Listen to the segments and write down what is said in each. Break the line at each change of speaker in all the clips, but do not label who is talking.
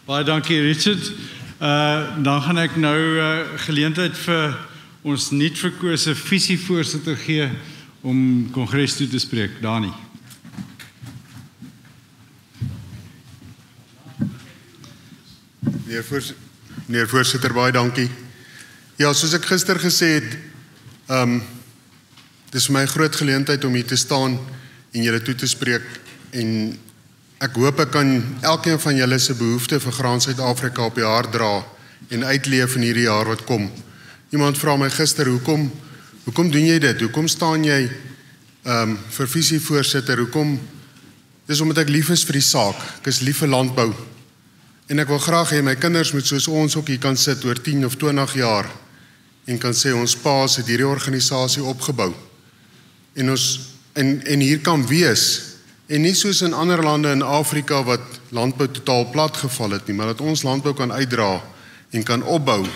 Baie dankie Richard. Dan gaan ek nou geleentheid vir ons nuut verkose visievoorsitter gee om kongres toe te spreek. Dani.
Meneer voorsitter, baie dankie. Ja, soos ek gister gesê het, dit is vir my 'n groot geleentheid om hier te staan en julle toe te spreek en ek hoop ek kan elkeen van julle se behoefte vir Graan Suid-Afrika op die hart dra en uitleef in hierdie jaar wat kom. Iemand vra my gister, hoekom doen jy dit? Hoekom staan jy vir visievoorsitter? Hoekom? Dis omdat ek lief is vir die saak. Ek is lief vir landbou. En ek wil graag hê my kinders moet soos ons ook hier kan sit oor 10 of 20 jaar en kan sê ons paas het hierdie organisasie opgebou. En hier kan wees. En nie soos in ander lande in Afrika wat landbou totaal platgeval het nie, maar dat ons landbou kan uitdra en kan opbou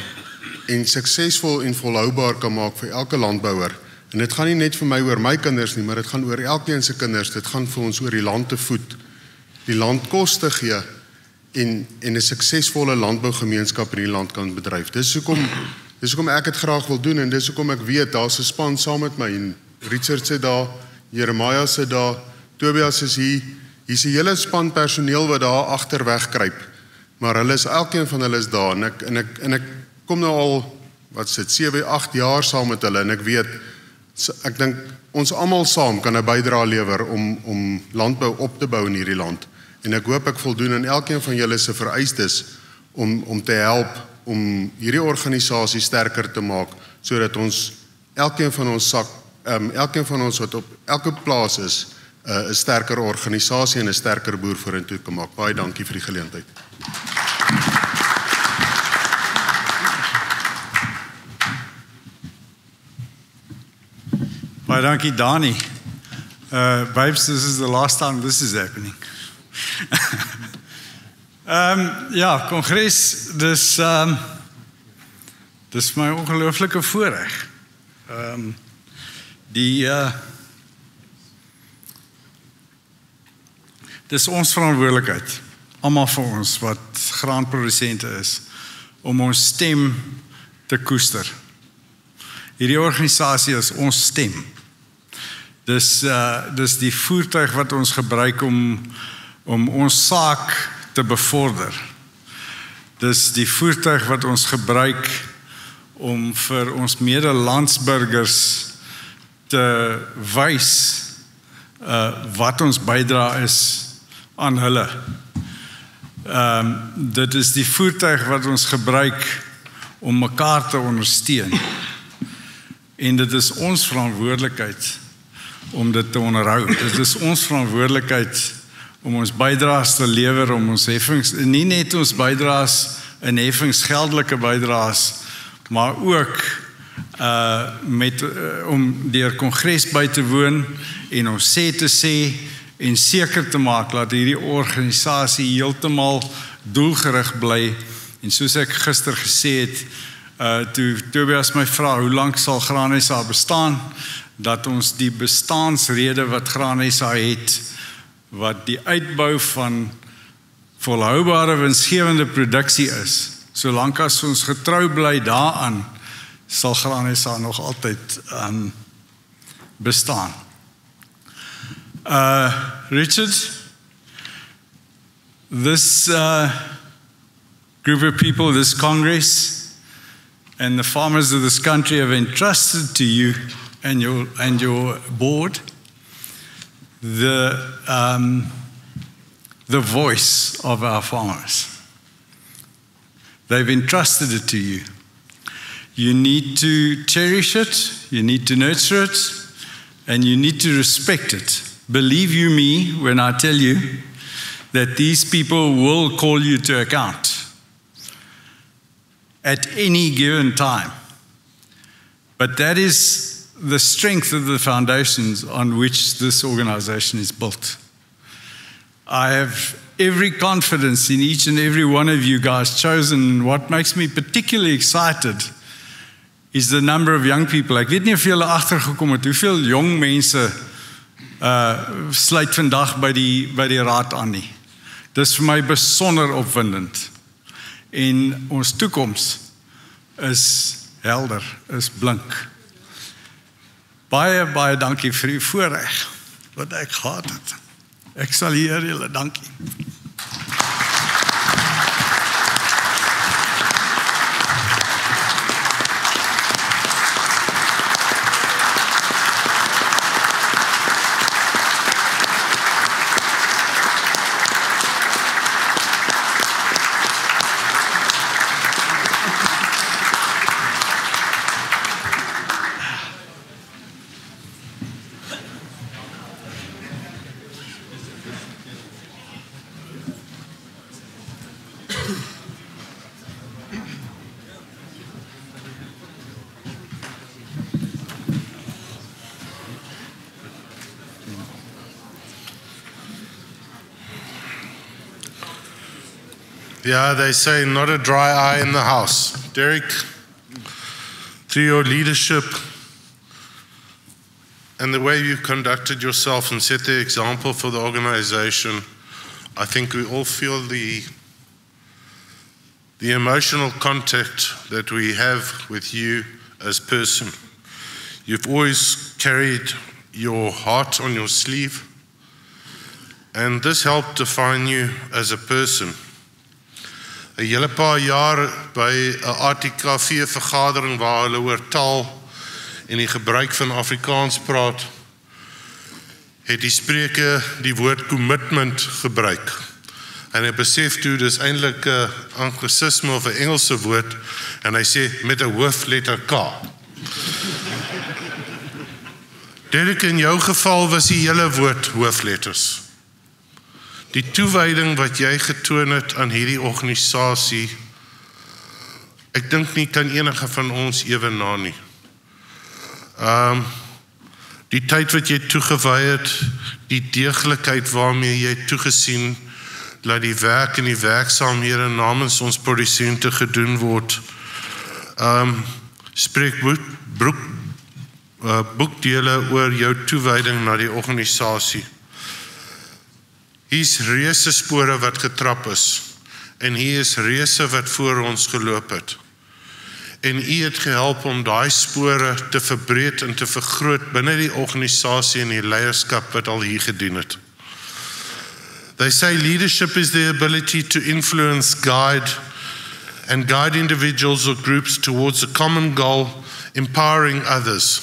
en suksesvol en volhoubaar kan maak vir elke landbouer. En dit gaan nie net vir my oor my kinders nie, maar dit gaan oor elkeen se kinders. Dit gaan vir ons oor die land te voed, die land kos te gee en 'n suksesvolle landbougemeenskap in die land kan bedryf. Dis hoekom ek dit graag wil doen en dis hoekom ek weet daar's 'n span saam met my en Richard sit daar, Jeremiah sit daar, Tobias is hier. Hier's 'n hele span personeel wat daar agter wegkruip. Maar elkeen van hulle is daar en ek kom nou al 7, 8 jaar saam met hulle en ek dink ons almal saam kan 'n bydrae lewer om landbou op te bou in hierdie land. En ek hoop ek voldoen aan elkeen van julle se vereistes om te help om hierdie organisasie sterker te maak sodat ons elkeen van ons wat op elke plaas is 'n sterker organisasie en 'n sterker boer vorentoe kan maak. Baie dankie vir die geleentheid.
Baie dankie Dani. Babes, this is the last time this is happening. Ja, kongres, dis my ongelooflike voorreg. Dis ons verantwoordelikheid, almal van ons wat graanprodusente is, om ons stem te koester. Hierdie organisasie is ons stem. Dis die voertuig wat ons gebruik om ons saak te bevorder. Dis die voertuig wat ons gebruik om vir ons medelandsburgers te wys wat ons bydra is aan hulle. Dit is die voertuig wat ons gebruik om mekaar te ondersteun. En dit is ons verantwoordelikheid om dit te onderhou. Dit is ons verantwoordelikheid om ons bydraes te lewer, om ons heffings, nie net ons bydraes in heffings, geldelike bydraes, maar ook om deur kongres by te woon en ons sê te sê en seker te maak dat hierdie organisasie heeltemal doelgerig bly. En soos ek gister gesê het, toe Tobias my vra, hoe lank sal Graan SA bestaan, dat ons die bestaansrede wat Graan SA het, wat die uitbou van volhoubare winsgewende produksie is, solank as ons getrou bly daaraan, sal Graan SA nog altyd bestaan. Richard, this group of people, this Congress, and the farmers of this country have entrusted to you and your board the voice of our farmers. They've entrusted it to you. You need to cherish it, you need to nurture it, and you need to respect it. Believe you me when I tell you that these people will call you to account at any given time. But that is the strength of the foundations on which this organization is built. I have every confidence in each and every one of you guys chosen. What makes me particularly excited is the number of young people. Ek weet nie of julle agtergekom het hoeveel jong mense sluit vandag by die raad aan nie. Dis vir my besonder opwindend. en ons toekoms is helder, is blink. Baie dankie vir die voorreg wat ek gehad het. Ek sal hier julle dankie.
Yeah, they say not a dry eye in the house. Derek, through your leadership and the way you conducted yourself and set the example for the organization, I think we all feel the emotional contact that we have with you as a person. You've always carried your heart on your sleeve, and this helped define you as a person. 'n hele paar jaar by 'n ATKV vergadering waar hulle oor taal en die gebruik van Afrikaans praat, het die spreker die woord commitment gebruik. En hy besef toe dis eintlik 'n anglisisme of 'n Engelse woord, en hy sê met 'n hoofletter K. Derek, in jou geval was die hele woord hoofletters. Die toewyding wat jy getoon het aan hierdie organisasie, ek dink nie kan enige van ons ewenaar nie. Die tyd wat jy toegewy het, die deeglikheid waarmee jy toegesien, dat die werk en die werksaamhede namens ons produsente gedoen word, spreek boekdele oor jou toewyding na die organisasie. Hier is reuse spore wat getrap is, en hier is reuse wat voor ons geloop het. En u het gehelp om daai spore te verbreed en te vergroot binne die organisasie en die leierskap wat al hier gedien het. They say leadership is the ability to influence, guide individuals or groups towards a common goal, empowering others.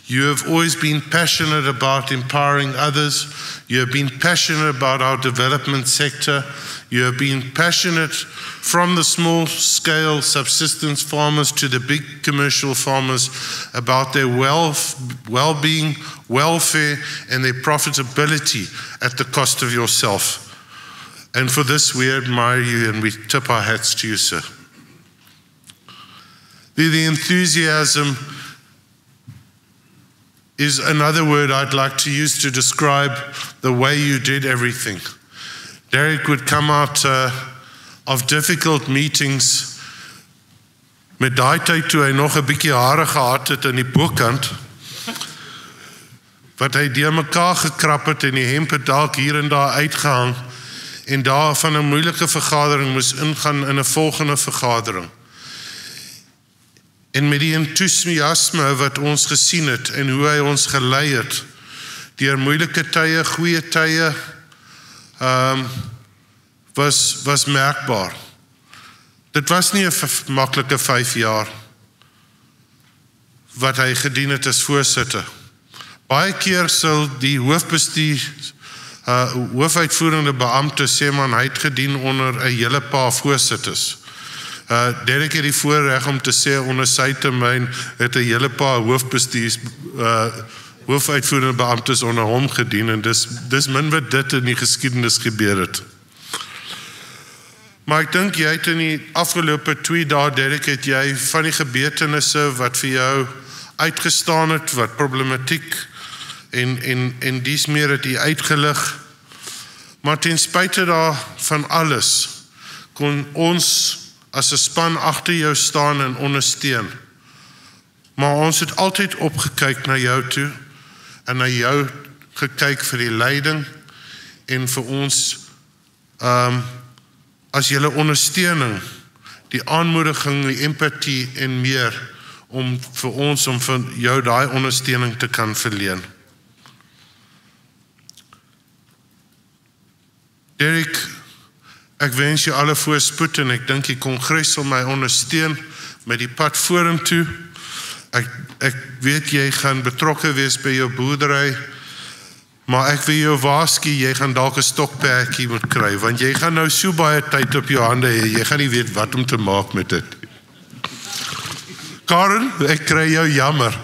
You have always been passionate about empowering others. You have been passionate about our development sector. You have been passionate from the small-scale subsistence farmers to the big commercial farmers about their well-being, welfare, and their profitability at the cost of yourself. And for this, we admire you and we tip our hats to you, sir. The enthusiasm is another word I'd like to use to describe the way you did everything. Derek would come out of difficult meetings met daai tyd toe hy nog 'n bietjie hare gehad het aan die bokant, wat hy deur mekaar gekrap het en die hemp het dalk hier en daar uitgehang, en daar van 'n moeilike vergadering moes ingaan in 'n volgende vergadering. En met die enthousiasme wat ons gesien het en hoe hy ons gelei het deur moeilike tye, goeie tye, was merkbaar. Dit was nie 'n maklike 5 jaar wat hy gedien het as voorsitter. Baie keer sal die hoofuitvoerende beampte sê man, hy het gedien onder 'n hele paar voorsitters. Derek het die voorreg om te sê onder sy termyn het 'n hele paar hoofuitvoerende beamptes onder hom gedien, en dis min wat dit in die geskiedenis gebeur het. Maar ek dink jy het in die afgelope 2 dae, Derek, het jy van die gebeurtenisse wat vir jou uitgestaan het, wat problematiek en dies meer het jy uitgelig. Maar ten spyte daarvan alles kon ons as 'n span agter jou staan en ondersteun. Maar ons het altyd opgekyk na jou toe en na jou gekyk vir die leiding en vir ons as julle ondersteuning die aanmoediging, die empatie en meer om vir ons, om vir jou daai ondersteuning te kan verleen. Derek, ek wens jou alle voorspoed en ek dink die kongres sal my ondersteun met die pad vorentoe. Ek weet jy gaan betrokke wees by jou boerdery, maar ek wil jou waarsku, jy gaan dalk 'n stokperdjie moet kry, want jy gaan nou so baie tyd op jou hande hê, jy gaan nie weet wat om te maak met dit. Karen, ek kry jou jammer.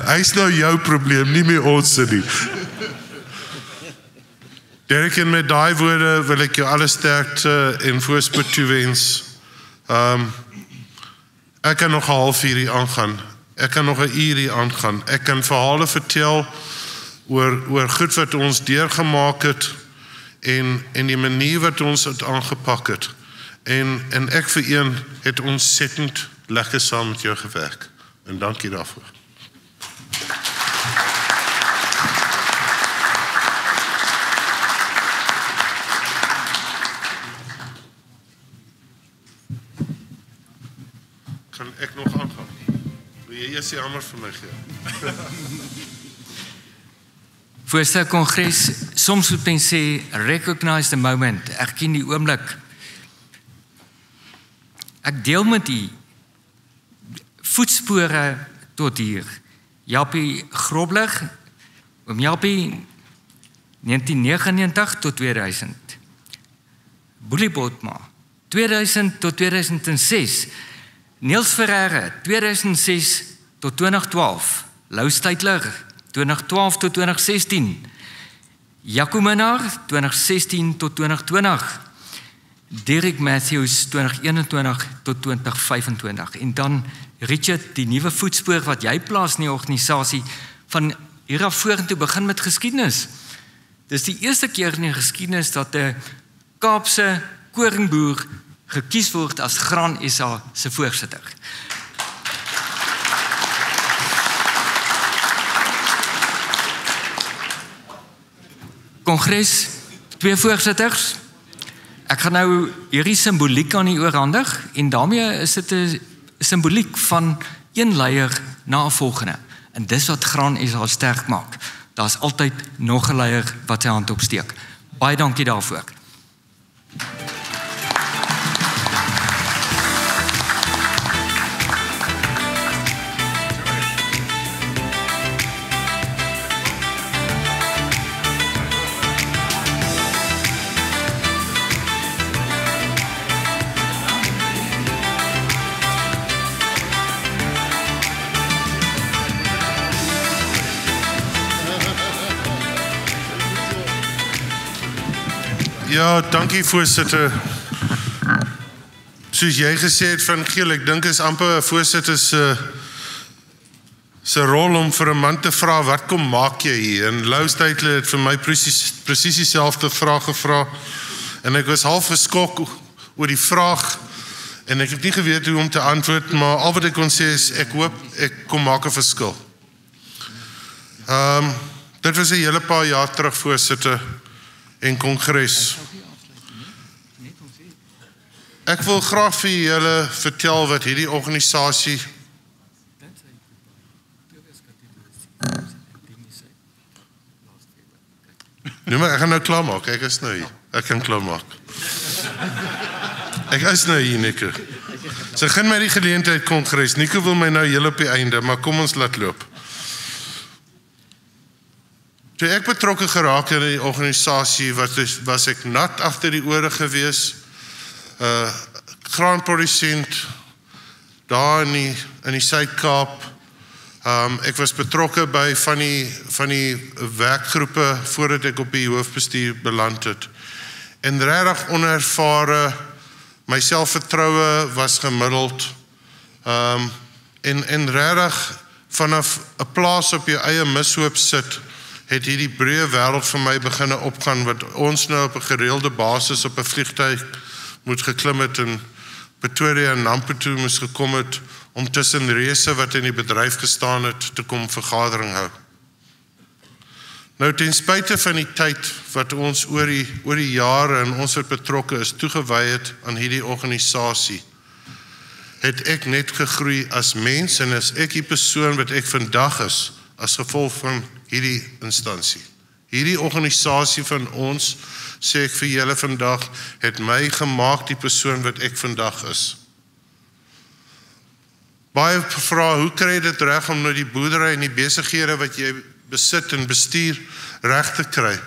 Hy's nou jou probleem, nie meer ons nie. Derek, en met daai woorde wil ek jou alle sterkte en voorspoed toewens. Ek kan nog 'n halfuur hier aangaan. Ek kan nog 'n uur hier aangaan. Ek kan verhale vertel oor goed wat ons deurgemaak het en die manier wat ons het aangepak het. En ek vir een het ontsettend lekker saam met jou gewerk. En dankie daarvoor. Kan ek nog aangaan? Wil jy eers die hamer vir my gee?
Voorste kongres, soms moet men sê, recognize the moment, erken die oomblik. Ek deel met u voetspore tot hier. Jappie Grobler, oom Jappie, 1999 tot 2000. Boelie Botma, 2000 tot 2006. Niels Ferreira, 2006 tot 2012. Lou Steytler, 2012 tot 2016. Jaco Minnaar, 2016 tot 2020. Derek Matthews, 2021 tot 2025. En dan Richard, die nuwe voetspoor wat jy plaas in die organisasie, van hier af vorentoe begin met geskiedenis. Dis die eerste keer in die geskiedenis dat 'n Kaapse koringboer gekies word as Graan SA se voorsitter. Kongres, 2 voorsitters. Ek gaan nou hierdie simboliek aan u oorhandig en daarmee is dit 'n simboliek van een leier na 'n volgende. En dis wat Graan SA sterk maak. Daar's altyd nog 'n leier wat sy hand opsteek. Baie dankie daarvoor.
Ja, dankie voorsitter. Soos jy gesê het van Giel, ek dink is amper 'n voorsitter se rol om vir 'n man te vra wat kom maak jy hier? En Lou Steytler het vir my presies dieselfde vraag gevra en ek was half geskok oor die vraag en ek het nie geweet hoe om te antwoord, maar al wat ek kon sê is ek hoop ek kom maak 'n verskil. Dit was 'n hele paar jaar terug, voorsitter, en kongres. Ek wil graag vir julle vertel wat hierdie organisasie maar ek gaan nou klaar maak, ek is nou hier. Ek kan klaar maak. Ek is nou hier, Nico. So gaan my die geleentheid kongres. Nico wil my nou heel op die einde, maar kom ons laat loop. Toe ek betrokke geraak in die organisasie, was ek nat agter die ore gewees. Graanprodusent daar in die Suid-Kaap. Ek was betrokke by van die werkgroepe voordat ek op die hoofbestuur beland het. En regtig onervare, my selfvertroue was gemiddeld. En regtig vanaf 'n plaas op jou eie mishoop sit, het hierdie breë wêreld vir my begin opgaan, wat ons nou op 'n gereelde basis op 'n vliegtuig moet geklim het en Pretoria en Nampo moes gekom het om tussen reëse wat in die bedryf gestaan het te kom vergadering hou. Nou ten spyte van die tyd wat ons oor die jare en ons wat betrokke is toegewy het aan hierdie organisasie, het ek net gegroei as mens en is ek die persoon wat ek vandag is as gevolg van hierdie instansie. Hierdie organisasie van ons, sê ek vir julle vandag, het my gemaak die persoon wat ek vandag is. Baie vra, hoe kry jy dit reg om nou die boerdery en die besighede wat jy besit en bestuur reg te kry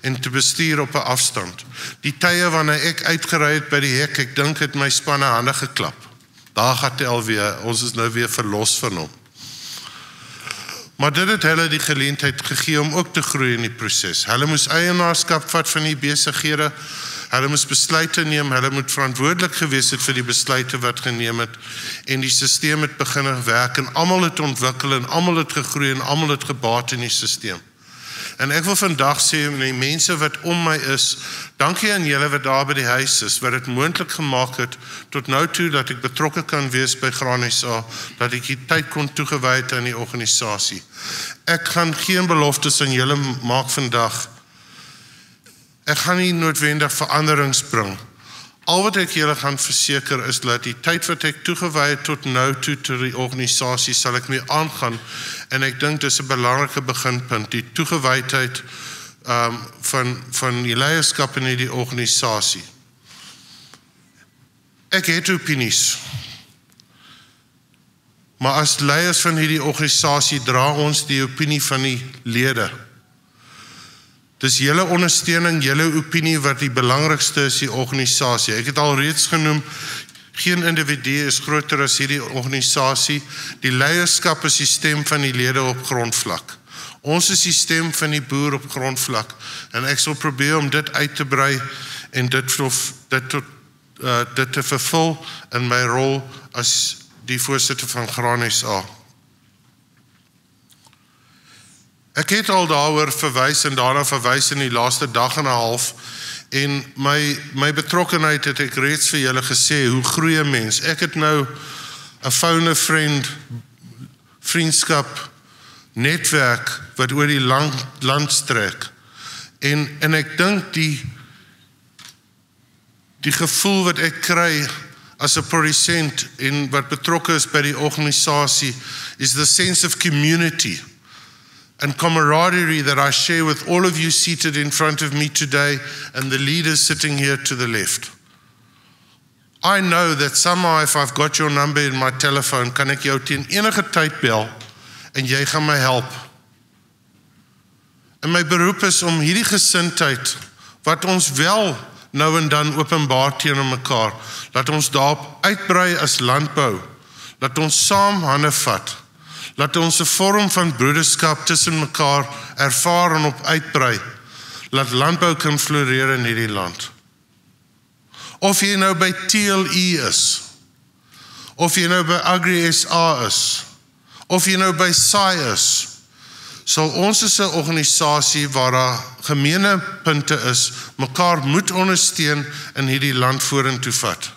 en te bestuur op 'n afstand. Die tye wanneer ek uitgery het by die hek, ek dink het my spanne hande geklap. Daar gaan dit alweer, ons is nou weer verlos van hom. Maar dit het hulle die geleentheid gegee om ook te groei in die proses. Hulle moes eienaarskap vat van die besighede, hulle moes besluite neem, hulle moet verantwoordelik gewees het vir die besluite wat geneem het en die stelsel het begin werk en almal het ontwikkel en almal het gegroei en almal het gebaat in die stelsel. En ek wil vandag sê aan die mense wat om my is, dankie aan julle wat daar by die huis is, wat dit moontlik gemaak het tot nou toe dat ek betrokke kan wees by Graan SA, dat ek die tyd kon toegewy het aan die organisasie. Ek gaan geen beloftes aan julle maak vandag. Ek gaan nie noodwendig veranderings bring. Al wat ek julle gaan verseker is dat die tyd wat ek toegewy het tot nou toe tot die organisasie sal ek mee aangaan en ek dink dis 'n belangrike beginpunt, die toegewydheid van die leierskap in hierdie organisasie. Ek het opinies. Maar as leiers van hierdie organisasie dra ons die opinie van die lede. Dis julle ondersteuning, julle opinie wat die belangrikste is die organisasie. Ek het al reeds genoem, geen individu is groter as hierdie organisasie. Die leierskap is die stem van die lede op grondvlak. Ons is die stem van die boer op grondvlak. En ek sal probeer om dit uit te brei en dit te vervul in my rol as die voorsitter van Graan SA. Ek het al daaroor verwys en daarna verwys in die laaste dag en 'n half en my betrokkenheid het ek reeds vir julle gesê, hoe groei 'n mens? Ek het nou 'n phone friend vriendskap netwerk wat oor die land strek en ek dink die gevoel wat ek kry as 'n produsent en wat betrokke is by die organisasie is the sense of community and camaraderie that I share with all of you seated in front of me today and the leaders sitting here to the left. I know that somehow if I've got your number in my telephone, kan ek jou teen enige tyd bel en jy gaan my help. En my beroep is om hierdie gesindheid wat ons wel nou en dan openbaar teenoor mekaar, laat ons daarop uitbrei as landbou, laat ons saam hande vat, laat ons 'n vorm van broederskap tussen mekaar ervaar en op uitbrei, laat landbou kan floreer in hierdie land. Of jy nou by TLE is, of jy nou by Agri SA is, of jy nou by SAI is, sal ons as 'n organisasie waar daar gemeene punte is, mekaar moet ondersteun in hierdie land vorentoe vat.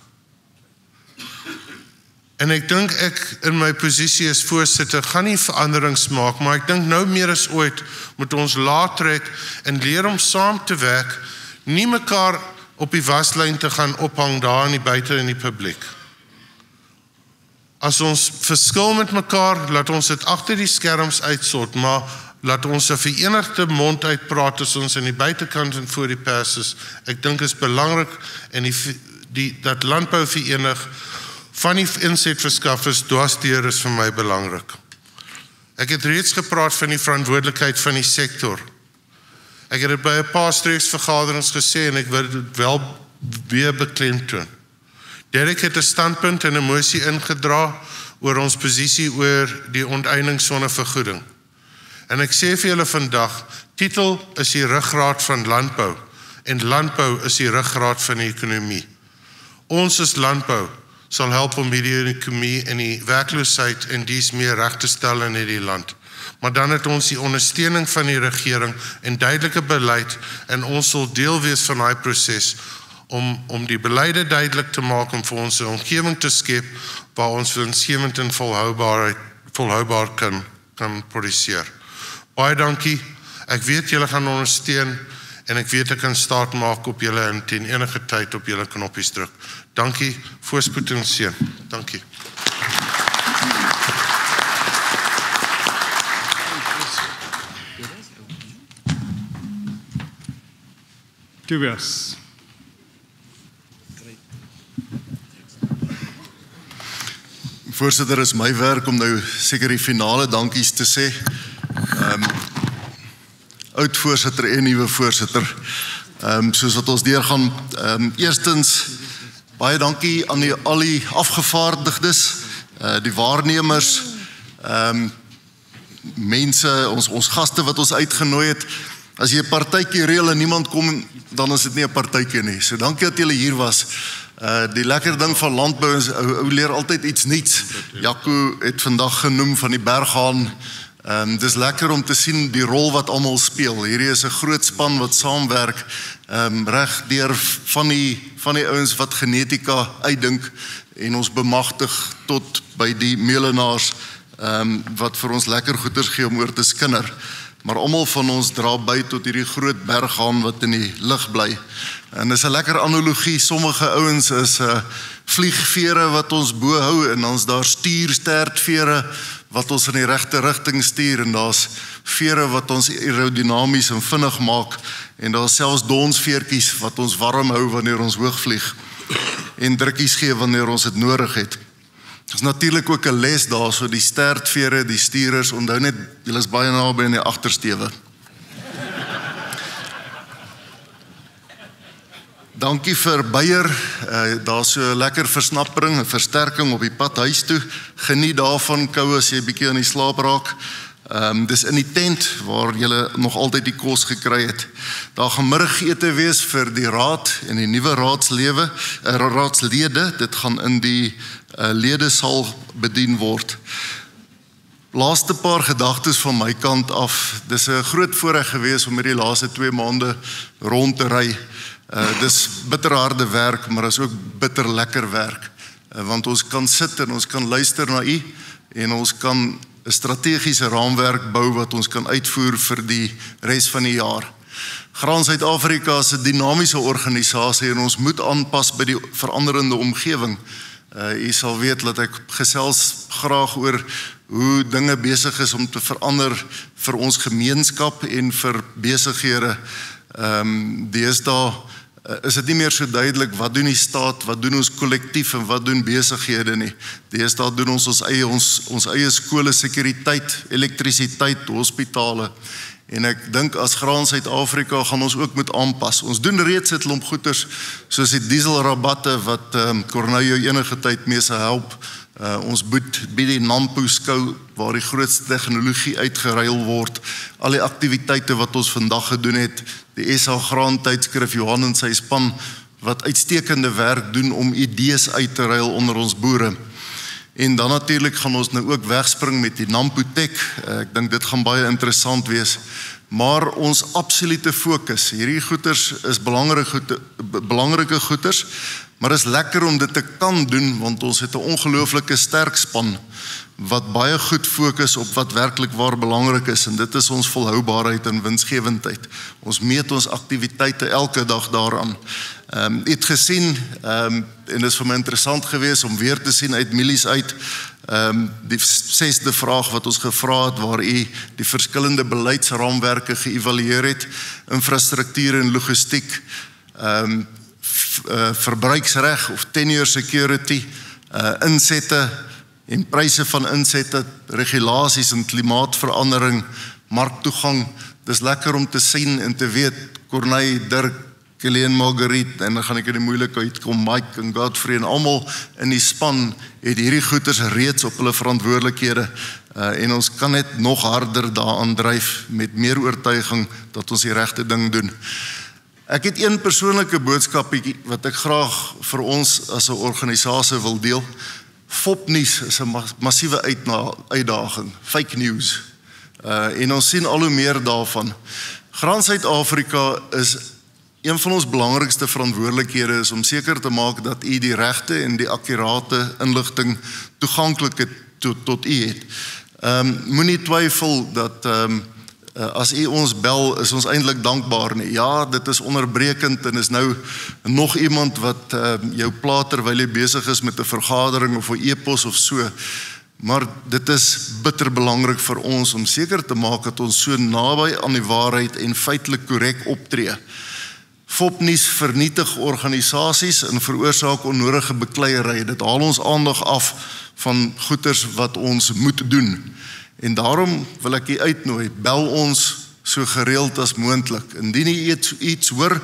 En ek dink ek in my posisie as voorsitter gaan nie veranderings maak, maar ek dink nou meer as ooit moet ons laat trek en leer om saam te werk, nie mekaar op die waslyn te gaan ophang daar in die buite in die publiek. As ons verskil met mekaar, laat ons dit agter die skerms uitsort, maar laat ons 'n verenigde mond uitpraat as ons in die buitekant en voor die pers is. Ek dink is belangrik en dat landbou verenig van die insetverskaffers dwarsdeur is vir my belangrik. Ek het reeds gepraat van die verantwoordelikheid van die sektor. Ek het dit by 'n paar streeksvergaderings gesê en ek wil dit wel weer beklemtoon. Derek het 'n standpunt en 'n mosie ingedra oor ons posisie oor die onteiening sonder vergoeding. En ek sê vir julle vandag, titel is die ruggraat van landbou en landbou is die ruggraat van die ekonomie. Ons as landbou sal help om hierdie ekonomie en die werkloosheid en dies meer reg te stel in hierdie land. Maar dan het ons die ondersteuning van die regering en duidelike beleid en ons sal deel wees van daai proses om die beleide duidelik te maak om vir ons 'n omgewing te skep waar ons winsgewend en volhoubaar kan produseer. Baie dankie. Ek weet julle gaan ondersteun en ek weet ek kan staat maak op julle en teen enige tyd op julle knoppies druk. Dankie, voorspoed en seën. Dankie.
Tobias.
Voorsitter, is my werk om nou seker die finale dankies te sê. Oud voorsitter en nuwe voorsitter. Soos wat ons deurgaan, eerstens baie dankie aan al die afgevaardigdes, die waarnemers, mense, ons gaste wat ons uitgenooi het. As jy 'n partytjie reël en niemand kom, dan is dit nie 'n partytjie nie. So dankie dat julle hier was. Die lekker ding van landbou is, ou leer altyd iets nuuts. Jaco het vandag genoem van die berghaan. Dis lekker om te sien die rol wat almal speel. Hierdie is 'n groot span wat saamwerk, reg deur van die ouens wat genetika uitdink en ons bemagtig tot by die meulenaars wat vir ons lekker goeders gee om oor te skinder. Maar almal van ons dra by tot hierdie groot berghaan wat in die lug bly. En dis 'n lekker analogie, sommige ouens is vliegvere wat ons bo hou en ons daar stuurstertvere wat ons in die regte rigting stuur en daar's vere wat ons aerodinamies en vinnig maak en daar's selfs donsveertjies wat ons warm hou wanneer ons hoog vlieg en drukkies gee wanneer ons dit nodig het. Dit is natuurlik ook 'n les daar, so die stertvere, die stuurders, onthou net, julle is baie naby in die agtersteewe. Dankie vir Beier, daar's so 'n lekker versnappering, 'n versterking op die pad huis toe. Geniet daarvan, kou as jy 'n bietjie aan die slaap raak. Dis in die tent waar julle nog altyd die kos gekry het. Daar gaan middagete wees vir die raad en die nuwe raadslede. Dit gaan in die ledesaal bedien word. Laaste paar gedagtes van my kant af. Dis 'n groot voorreg gewees om hierdie laaste 2 maande rond te ry. Dis bitterharde werk, maar is ook bitter lekker werk. Want ons kan sit en ons kan luister na u en ons kan 'n strategiese raamwerk bou wat ons kan uitvoer vir die res van die jaar. Graan Suid-Afrika is 'n dinamiese organisasie en ons moet aanpas by die veranderende omgewing. U sal weet dat ek gesels graag oor hoe dinge besig is om te verander vir ons gemeenskap en vir besighede. Deesdae is dit nie meer so duidelik wat doen die staat, wat doen ons kollektief en wat doen besighede nie. Deesdae doen ons eie skole, sekuriteit, elektrisiteit, hospitale. En ek dink as Graan Suid-Afrika gaan ons ook moet aanpas. Ons doen reeds 'n klomp goeders soos die dieselrabatte wat Corneille enige tyd mee sal help. Ons bied die Nampo skou waar die grootste tegnologie uitgeruil word. Al die aktiwiteite wat ons vandag gedoen het, die SA Graan tydskrif Johan en sy span wat uitstekende werk doen om idees uit te ruil onder ons boere. En dan natuurlik gaan ons nou ook wegspring met die Nampo Tech. Ek dink dit gaan baie interessant wees. Maar ons absolute fokus, hierdie goeders is belangrike goeders, maar is lekker om dit te kan doen, want ons het 'n ongelooflike sterk span wat baie goed fokus op wat werklik waar belangrik is, en dit is ons volhoubaarheid en winsgewendheid. Ons meet ons aktiwiteite elke dag daaraan. Het gesien, en dit is vir my interessant geweest om weer te sien uit milies uit, die 6de vraag wat ons gevra het, waar u die verskillende beleidsraamwerke geëvalueer het, infrastruktuur en logistiek, verbruiksreg of tenure security, insette en pryse van insette, regulasies en klimaatverandering, marktoegang. Dis lekker om te sien en te weet, Corneille, Dirk, Helene, Marguerite, en dan gaan ek in die moeilikheid kom, Mike en Godfrey en almal in die span het hierdie goeders reeds op hulle verantwoordelikhede, en ons kan net nog harder daaraan dryf met meer oortuiging dat ons die regte ding doen. Ek het een persoonlike boodskap wat ek graag vir ons as 'n organisasie wil deel. Fopnuus is 'n massiewe uitdaging, fake news. En ons sien al hoe meer daarvan. Graan Suid-Afrika is een van ons belangrikste verantwoordelikhede is om seker te maak dat u die regte en die akkurate inligting toeganklik tot u het. Moenie twyfel dat as u ons bel, is ons eintlik dankbaar nie. Ja, dit is onderbrekend en is nou nog iemand wat jou plaat terwyl jy besig is met 'n vergadering of 'n e-pos of so. Maar dit is bitter belangrik vir ons om seker te maak dat ons so naby aan die waarheid en feitelik korrek optree. Fopnuus vernietig organisasies en veroorsaak onnodige bekleierery. Dit haal ons aandag af van goeders wat ons moet doen. En daarom wil ek u uitnooi, bel ons so gereeld as moontlik. Indien u iets hoor,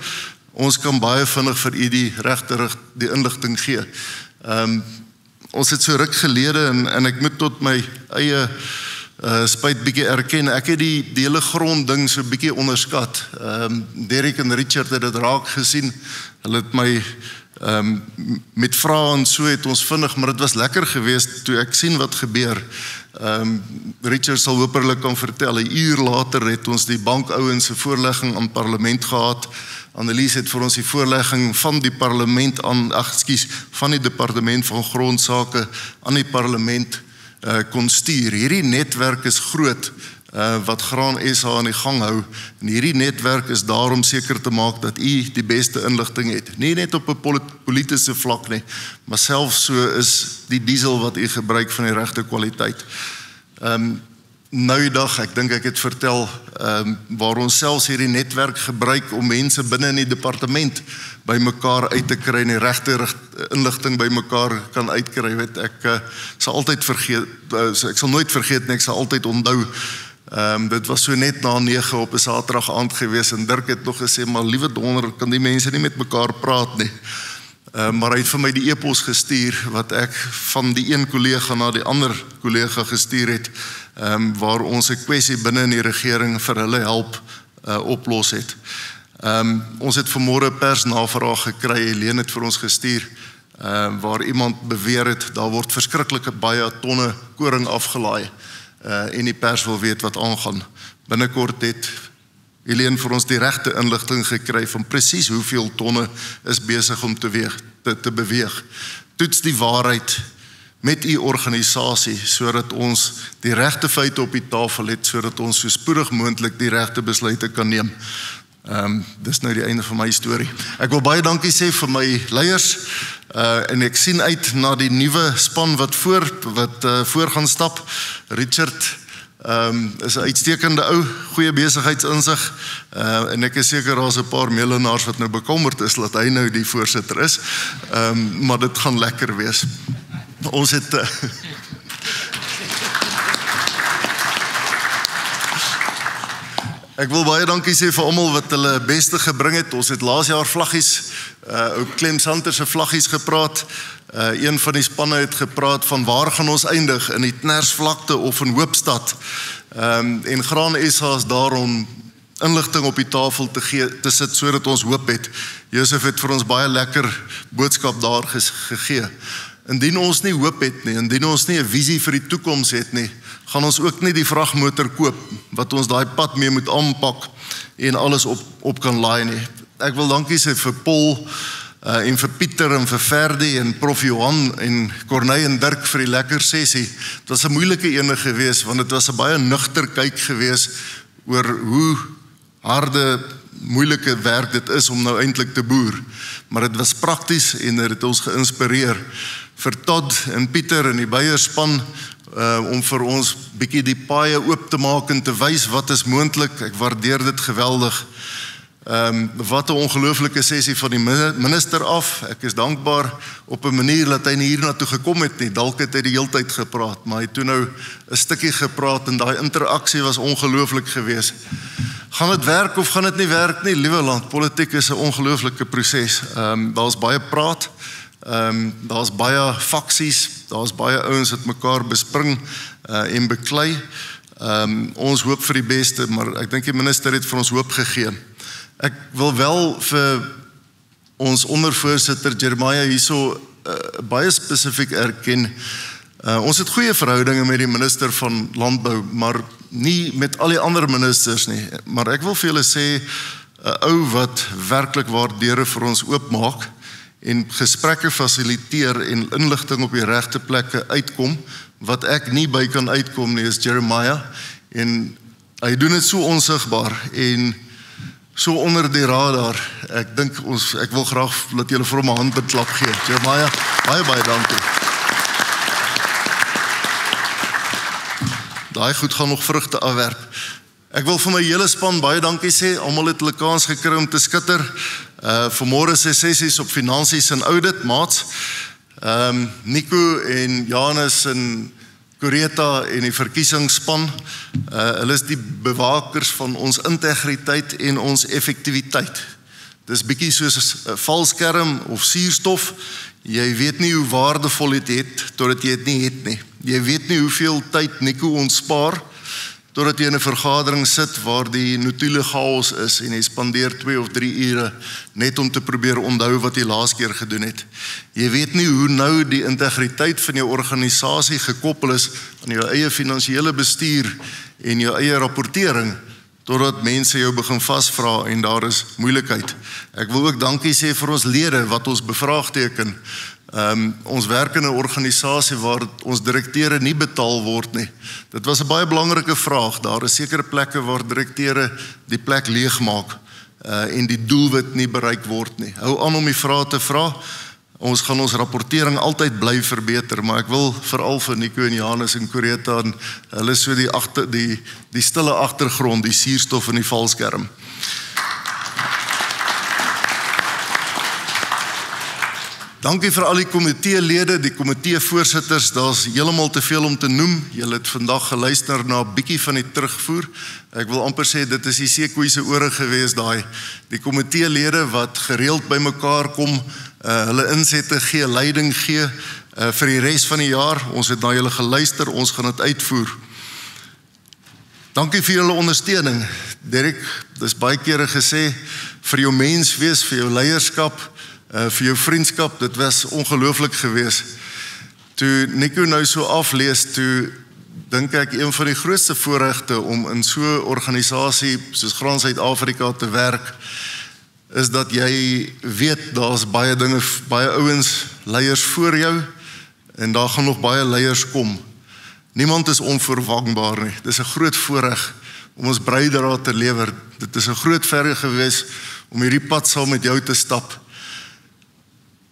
ons kan baie vinnig vir u die regte inligting gee. Ons het so ruk gelede en ek moet tot my eie spyt bietjie erken, ek het die hele grondding so bietjie onderskat. Derek en Richard het dit raak gesien. Hulle het my met vrae en so het ons vinnig, maar dit was lekker geweest toe ek sien wat gebeur. Richard sal hopelik kan vertel, 'n uur later het ons die bankouens se voorlegging aan parlement gehad. Annelies het vir ons die voorlegging van die parlement van die departement van grondsake aan die parlement kon stuur. Hierdie netwerk is groot wat Graan SA aan die gang hou. En hierdie netwerk is daar om seker te maak dat u die beste inligting het. Nie net op 'n politiese vlak nie, maar selfs so is die diesel wat u gebruik van die regte kwaliteit. Nou die dag, ek dink ek het vertel, waar ons selfs hierdie netwerk gebruik om mense binne in die departement by mekaar uit te kry en die regte inligting by mekaar kan uitkry. Ek sal altyd vergeet, ek sal nooit vergeet nie, ek sal altyd onthou. Dit was so net na 9 op 'n Saterdag aand gewees en Dirk het nog gesê, maar liewe donder, kan die mense nie met mekaar praat nie. Maar hy het vir my die e-pos gestuur wat ek van die een kollega na die ander kollega gestuur het, waar ons 'n kwessie binne in die regering vir hulle help oplos het. Ons het vanmôre persnavraag gekry, Helene het vir ons gestuur, waar iemand beweer het, daar word verskriklike baie tonne koring afgelaai, en die pers wil weet wat aangaan. Binnekort het Helene vir ons die regte inligting gekry van presies hoeveel tonne is besig om te beweeg. Toets die waarheid met u organisasie, sodat ons die regte feite op die tafel het, sodat ons so spoedig moontlik die regte besluite kan neem. Dis nou die einde van my storie. Ek wil baie dankie sê vir my leiers, en ek sien uit na die nuwe span wat voor gaan stap. Richard is 'n uitstekende ou, goeie besigheidsinsig, en ek is seker daar's 'n paar melenaars wat nou bekommerd is dat hy nou die voorsitter is, maar dit gaan lekker wees. Ons het ek wil baie dankie sê vir almal wat hulle beste gebring het. Ons het laas jaar vlaggies, ook Clem Santer se vlaggies gepraat. Een van die spanne het gepraat van waar gaan ons eindig, in die Knersvlakte of in Hoopstad. En Graan SA is daar om inligting op die tafel te sit sodat ons hoop het. Josef het vir ons baie lekker boodskap daar gegee. Indien ons nie hoop het nie, indien ons nie 'n visie vir die toekoms het nie, gaan ons ook nie die vragmotor koop wat ons daai pad mee moet aanpak en alles op kan laai nie. Ek wil dankie sê vir Paul en vir Pieter en vir Ferdi en Prof Johan en Corneille en Dirk vir die lekker sessie. Dit was 'n moeilike ene geweest, want dit was 'n baie nugter kyk geweest oor hoe harde, moeilike werk dit is om nou eintlik te boer. Maar dit was prakties en dit het ons geïnspireer. Vir Todd en Pieter en die beierspan, om vir ons bietjie die paaie oop te maak en te wys wat is moontlik. Ek waardeer dit geweldig. Wat 'n ongelooflike sessie van die minister af. Ek is dankbaar op 'n manier dat hy nie hiernatoe gekom het nie. Dalk het hy die hele tyd gepraat, maar hy het toe nou 'n stukkie gepraat en daai interaksie was ongelooflik geweest. Gaan dit werk of gaan dit nie werk nie? Liewe land, politiek is 'n ongelooflike proses. Daar's baie praat. Daar's baie faksies, daar's baie ouens wat mekaar bespring en beklei. Ons hoop vir die beste, maar ek dink die minister het vir ons hoop gegee. Ek wil wel vir ons ondervoorsitter Jeremiah hierso baie spesifiek erken. Ons het goeie verhoudinge met die minister van landbou, maar nie met al die ander ministers nie. Maar ek wil vir julle sê, 'n ou wat werklik waar deure vir ons oopmaak en gesprekke fasiliteer en inligting op die regte plekke uitkom, wat ek nie by kan uitkom nie, is Jeremiah. En Hy doen dit so onsigbaar en so onder die radar. Ek wil graag dat julle vir hom 'n handbeklap gee. Jeremiah, baie dankie. Daai goed gaan nog vrugte afwerp. Ek wil vir my hele span baie dankie sê. Almal het hulle kans gekry om te skitter. Vanmôre se sessies op finansies en audit, maats. Nico en Janus en Coretta en die verkiesingsspan, hulle is die bewakers van ons integriteit en ons effektiwiteit. Dis bietjie soos 'n valskerm of suurstof. Jy weet nie hoe waardevol dit het totdat jy dit nie het nie. Jy weet nie hoeveel tyd Nico ons spaar totdat jy in 'n vergadering sit waar die notuele chaos is en jy spandeer 2 of 3 ure net om te probeer onthou wat jy laas keer gedoen het. Jy weet nie hoe nou die integriteit van jou organisasie gekoppel is aan jou eie finansiële bestuur en jou eie rapportering totdat mense jou begin vasvra en daar is moeilikheid. Ek wil ook dankie sê vir ons lede wat ons bevraagteken. Ons werk in 'n organisasie waar ons direkteure nie betaal word nie. Dit was 'n baie belangrike vraag. Daar is sekere plekke waar direkteure die plek leegmaak en die doelwit nie bereik word nie. Hou aan om die vrae te vra. Ons gaan ons rapportering altyd bly verbeter, maar ek wil veral vir Nico en Janus en Coretta en hulle so die stille agtergrond, die suurstof in die valskerm. Dankie vir al die komiteelede, die komiteevoorsitters, daar's heeltemal te veel om te noem. Julle het vandag geluister na 'n bietjie van die terugvoer. Ek wil amper sê dit is die seekoei se ore gewees daai. Die komiteelede wat gereeld bymekaar kom, hulle insette gee, leiding gee vir die res van die jaar. Ons het na julle geluister, ons gaan dit uitvoer. Dankie vir julle ondersteuning. Derek, dis baie kere gesê vir jou menswees, vir jou leierskap, vir jou vriendskap, dit was ongelooflik geweest. Toe Nico nou so aflees, toe dink ek een van die grootste voorregte om in so 'n organisasie soos Graan Suid-Afrika te werk, is dat jy weet daar's baie dinge, baie ouens, leiers voor jou en daar gaan nog baie leiers kom. Niemand is onvervangbaar nie. Dis 'n groot voorreg om ons breidraad te lewer. Dit is 'n groot voorreg geweest om hierdie pad saam met jou te stap.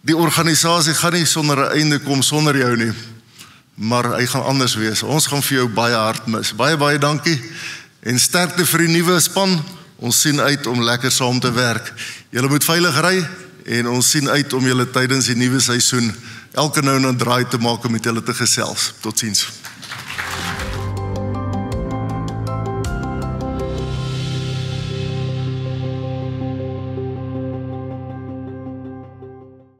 Die organisasie gaan nie sonder 'n einde kom sonder jou nie, maar hy gaan anders wees. Ons gaan vir jou baie hard mis. Baie dankie en sterkte vir die nuwe span. Ons sien uit om lekker saam te werk. Julle moet veilig ry en ons sien uit om julle tydens die nuwe seisoen elke nou en dan draai te maak om met julle te gesels. Totsiens.